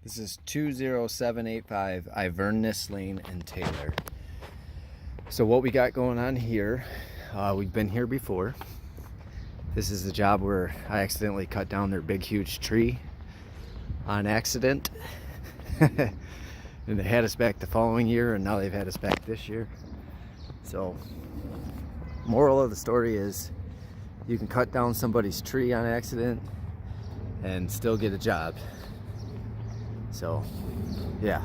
This is 20785 Inverness Lane in Taylor. So what we got going on here, we've been here before. This is the job where I accidentally cut down their big huge tree on accident. And they had us back the following year, and now they've had us back this year. So moral of the story is you can cut down somebody's tree on accident and still get a job. So yeah.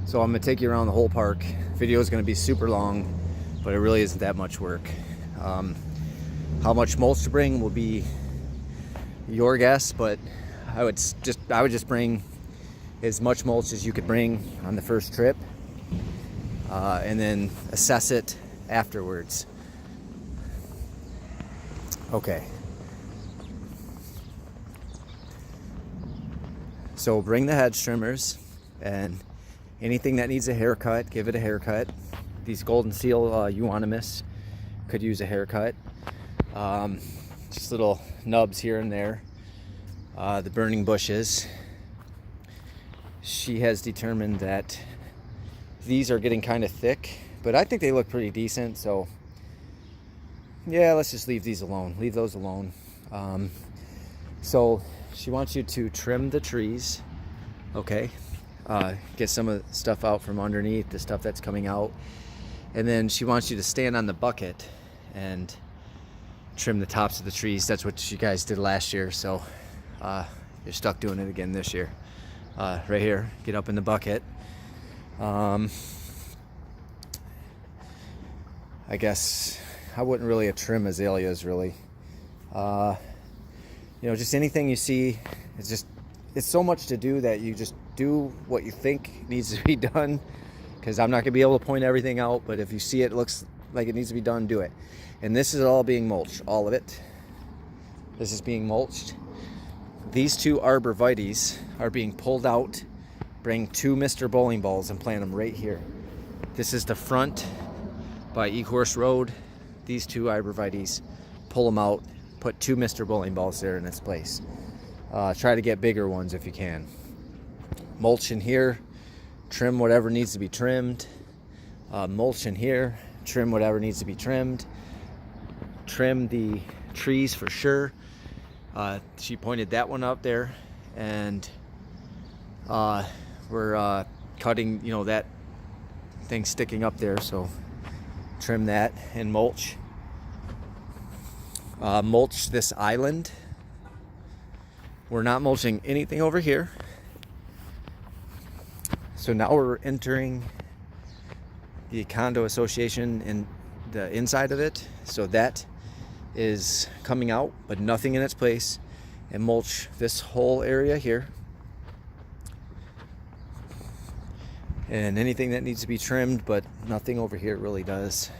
So I'm gonna take you around the whole park. Video is gonna be super long, but it really isn't that much work. How much mulch to bring will be your guess, but I would just bring as much mulch as you could bring on the first trip, and then assess it afterwards. Okay. So bring the hedge trimmers, and anything that needs a haircut, give it a haircut. These golden seal euonymus could use a haircut. Just little nubs here and there. The burning bushes. She has determined that these are getting kind of thick, but I think they look pretty decent, so yeah, let's just leave these alone. Leave those alone. So she wants you to trim the trees, okay? Get some of the stuff out from underneath, the stuff that's coming out. And then she wants you to stand on the bucket and trim the tops of the trees. That's what you guys did last year, so you're stuck doing it again this year. Right here, get up in the bucket. I guess I wouldn't really trim azaleas, really. You know, just anything you see, it's so much to do that you just do what you think needs to be done, because I'm not gonna be able to point everything out, but if you see it looks like it needs to be done, do it. And this is all being mulched, all of it. This is being mulched. These two arborvitaes are being pulled out. Bring two Mr. Bowling balls and plant them right here. This is the front by Ecorse Road. These two arborvitaes, pull them out, put two Mr. Bowling balls there in its place. Try to get bigger ones if you can. Mulch in here, trim whatever needs to be trimmed. Mulch in here, trim whatever needs to be trimmed. Trim the trees for sure. She pointed that one up there, and we're cutting, you know, that thing sticking up there, so trim that and mulch. Mulch this island. We're not mulching anything over here. So now we're entering the condo association in the inside of it. So that is coming out, but nothing in its place. And mulch this whole area here. And anything that needs to be trimmed, but nothing over here really does.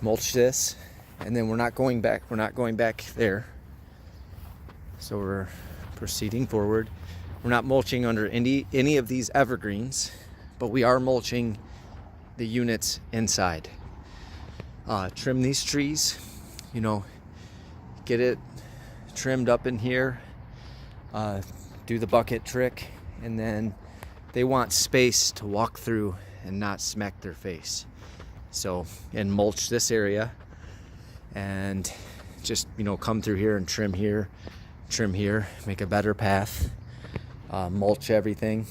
Mulch this, and then we're not going back there, so we're proceeding forward. We're not mulching under any of these evergreens, but we are mulching the units inside. Trim these trees, you know, get it trimmed up in here, do the bucket trick, and then they want space to walk through and not smack their face. So, and mulch this area, and just, you know, come through here and trim here, make a better path. Mulch everything.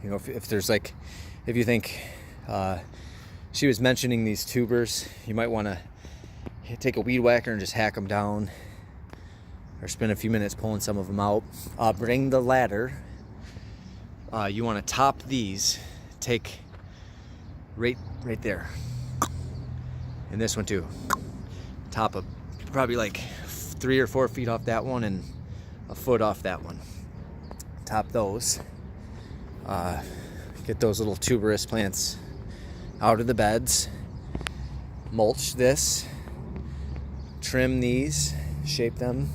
You know, if there's like, if you think she was mentioning these tubers, you might want to take a weed whacker and just hack them down, or spend a few minutes pulling some of them out. Bring the ladder. You want to top these. Take right there, and this one too. Top of probably like 3 or 4 feet off that one and a foot off that one. Top those. Get those little tuberous plants out of the beds. Mulch this. Trim these, shape them.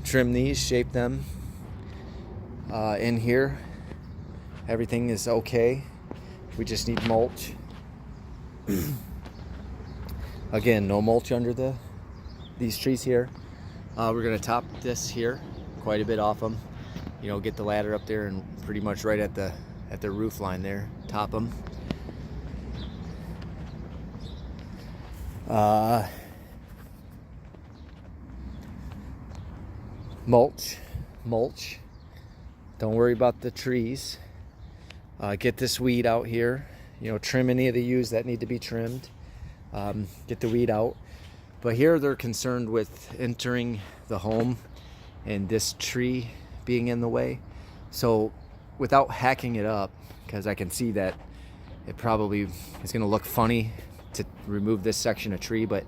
Trim these, shape them. In here, everything is okay. We just need mulch. Again, no mulch under these trees here. We're gonna top this here quite a bit off them. You know, get the ladder up there and pretty much right at the roof line there, top them. Mulch. Don't worry about the trees. Get this weed out here. You know, trim any of the yews that need to be trimmed. Get the weed out. But here they're concerned with entering the home and this tree being in the way. So without hacking it up, because I can see that it probably is going to look funny to remove this section of tree, but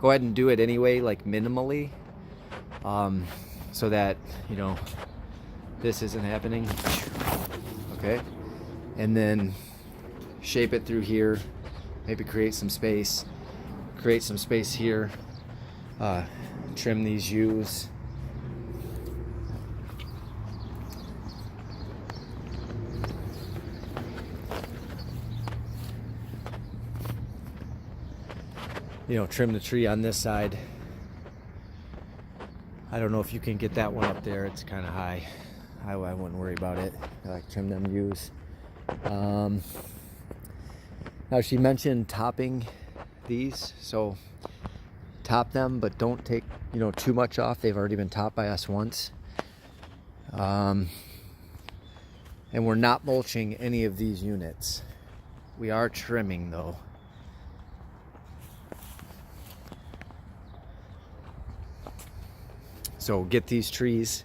go ahead and do it anyway, like minimally, so that, you know, this isn't happening. Okay, and then shape it through here, maybe create some space here, trim these yews. You know, trim the tree on this side. I don't know if you can get that one up there. It's kind of high. I wouldn't worry about it. I like trim them yews. Now she mentioned topping these, so top them, but don't take, you know, too much off. They've already been topped by us once. And we're not mulching any of these units. We are trimming though. So get these trees.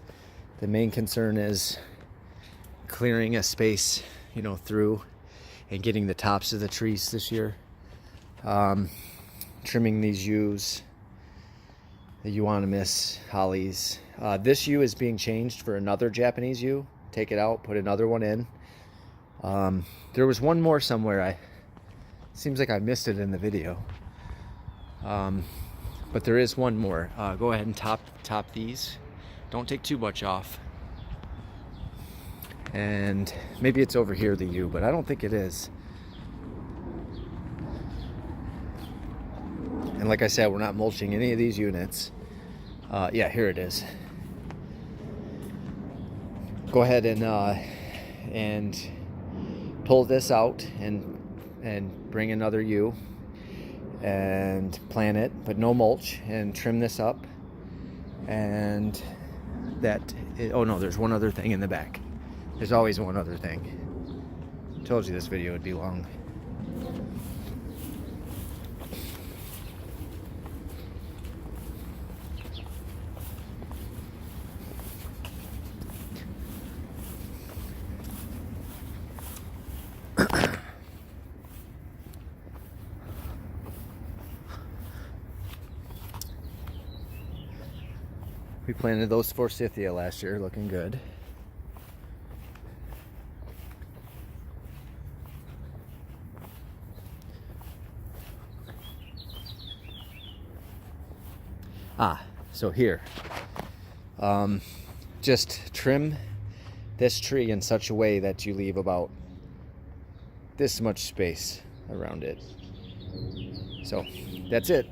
The main concern is clearing a space, you know, through and getting the tops of the trees this year. Trimming these yews, the euonymus hollies. This yew is being changed for another Japanese yew. Take it out, put another one in. There was one more somewhere. Seems like I missed it in the video. But there is one more. Go ahead and top these. Don't take too much off. And maybe it's over here, the yew, but I don't think it is. And like I said, we're not mulching any of these units. Yeah, here it is. Go ahead and pull this out and bring another yew and plant it, but no mulch, and trim this up. And oh no, there's one other thing in the back. There's always one other thing. Told you this video would be long. We planted those forsythia last year, looking good. So here, just trim this tree in such a way that you leave about this much space around it. So that's it.